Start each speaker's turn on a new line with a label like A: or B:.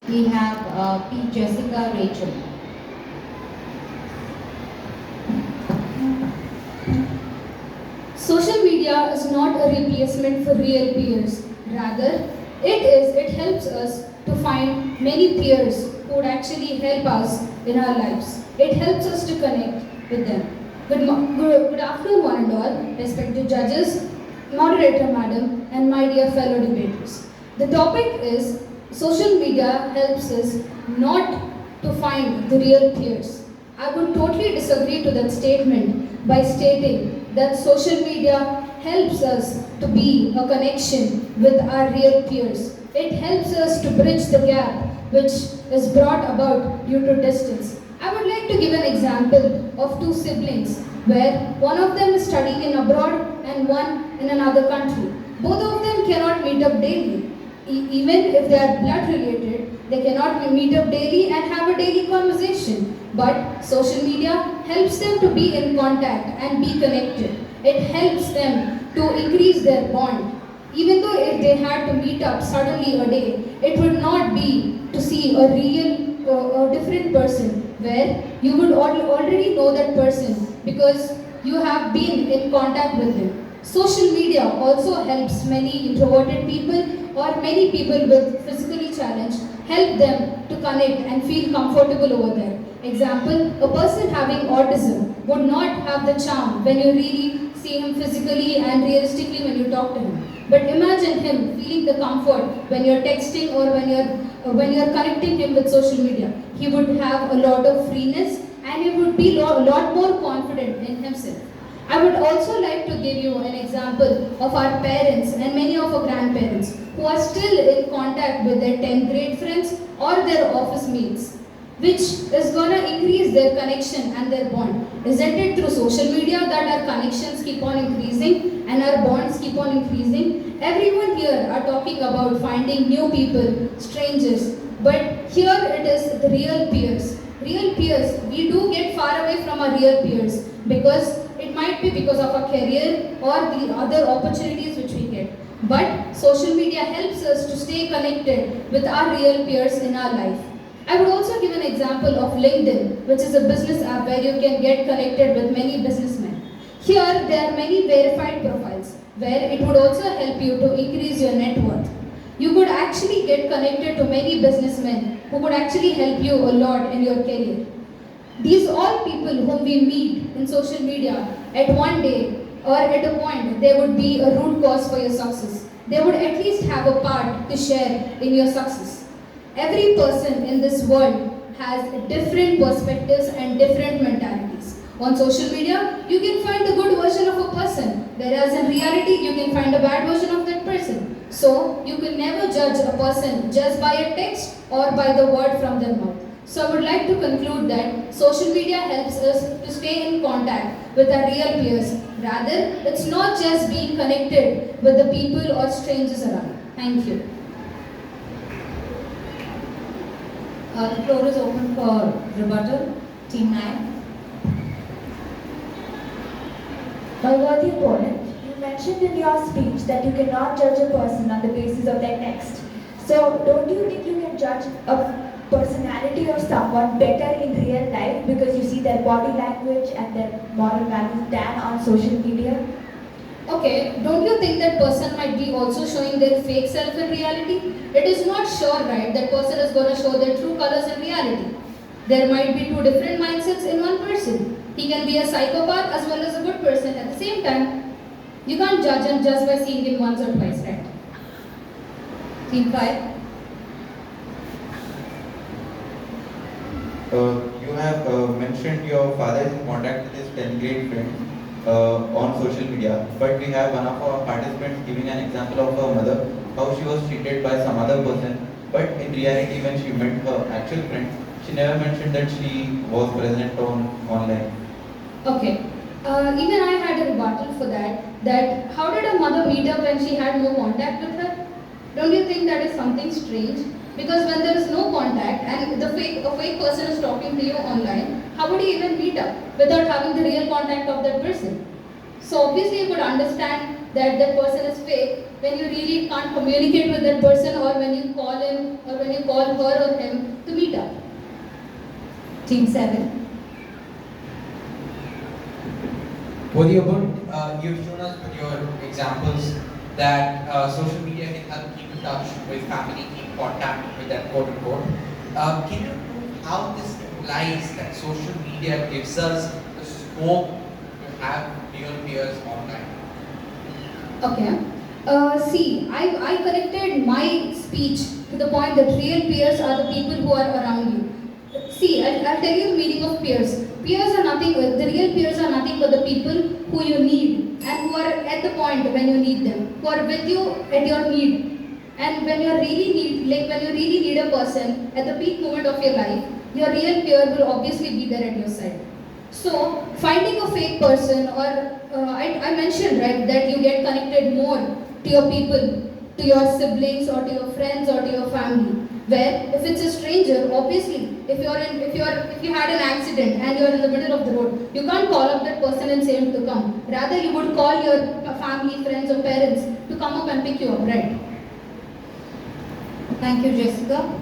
A: We have P. Jessica Rachel.
B: Social media is not a replacement for real peers. Rather, it helps us to find many peers who would actually help us in our lives. It helps us to connect with them. Good afternoon, one and all, respected judges, moderator madam, and my dear fellow debaters. The topic is social media helps us not to find the real peers. I would totally disagree to that statement by stating that social media helps us to be a connection with our real peers. It helps us to bridge the gap which is brought about due to distance. I would like to give an example of two siblings where one of them is studying in abroad and one in another country. Both of them cannot meet up daily. Even if they are blood related, they cannot meet up daily and have a daily conversation. But social media helps them to be in contact and be connected. It helps them to increase their bond. Even though if they had to meet up suddenly a day, it would not be to see a real, a different person where you would already know that person because you have been in contact with them. Social media also helps many introverted people or many people with physically challenged, help them to connect and feel comfortable over there. Example, a person having autism would not have the charm when you really see him physically and realistically when you talk to him. But imagine him feeling the comfort when you're texting or when you're connecting him with social media. He would have a lot of freeness and he would be a lot more confident in himself. I would also like to give you an example of our parents and many of our grandparents who are still in contact with their 10th grade friends or their office mates, which is going to increase their connection and their bond. Isn't it through social media that our connections keep on increasing and our bonds keep on increasing? Everyone here are talking about finding new people, strangers, but here it is the real peers. Real peers, we do get far away from our real peers because it might be because of our career or the other opportunities which we get. But social media helps us to stay connected with our real peers in our life. I would also give an example of LinkedIn, which is a business app where you can get connected with many businessmen. Here, there are many verified profiles where it would also help you to increase your net worth. You could actually get connected to many businessmen who could actually help you a lot in your career. These all people whom we meet in social media at one day or at a point, they would be a root cause for your success. They would at least have a part to share in your success. Every person in this world has different perspectives and different mentalities. On social media, you can find the good version of a person, whereas in reality, you can find a bad version of that person. So, you can never judge a person just by a text or by the word from their mouth. So, I would like to conclude that social media helps us to stay in contact with our real peers. Rather, it's not just being connected with the people or strangers around. Thank you.
A: The floor is open for rebuttal. Team 9.
C: My worthy opponent, you mentioned in your speech that you cannot judge a person on the basis of their text. So, don't you think you can judge a personality of someone better in real life because you see their body language and their moral values than on social media?
B: Okay, don't you think that person might be also showing their fake self in reality? It is not sure, right, that person is going to show their true colors in reality. There might be two different mindsets in one person. He can be a psychopath as well as a good person at the same time. You can't judge him just by seeing him once or twice, right?
A: Team 5.
D: You have mentioned your father is in contact with his 10th grade friend on social media, but we have one of our participants giving an example of her mother, how she was treated by some other person, but in reality when she met her actual friend, she never mentioned that she was present on online.
B: Okay. Even I had a rebuttal for that. That how did a mother meet up when she had no contact with her? Don't you think that is something strange? Because when there is no contact and a fake person is talking to you online, how would you even meet up without having the real contact of that person? So obviously you could understand that that person is fake when you really can't communicate with that person, or when you call him or when you call her or him to meet up.
A: Team 7.
E: Bodhiyabun, you've shown us with your examples that social media can help keep in touch with family, keep contact with them, quote unquote. Can you prove how this implies that social media gives us the scope to have real peers online?
B: Okay. See, I connected my speech to the point that real peers are the people who are around you. See, I'll tell you the meaning of peers. Peers are nothing, the real peers are nothing but the people who you need and who are at the point when you need them, who are with you at your need. And when you really need, like when you really need a person at the peak moment of your life, your real peer will obviously be there at your side. So, finding a fake person, or I mentioned, right, that you get connected more to your people, to your siblings, or to your friends, or to your family. Where if it's a stranger, obviously, if you had an accident and you're in the middle of the road, you can't call up that person and say him to come. Rather, you would call your family, friends, or parents to come up and pick you up, right?
A: Thank you, Jessica.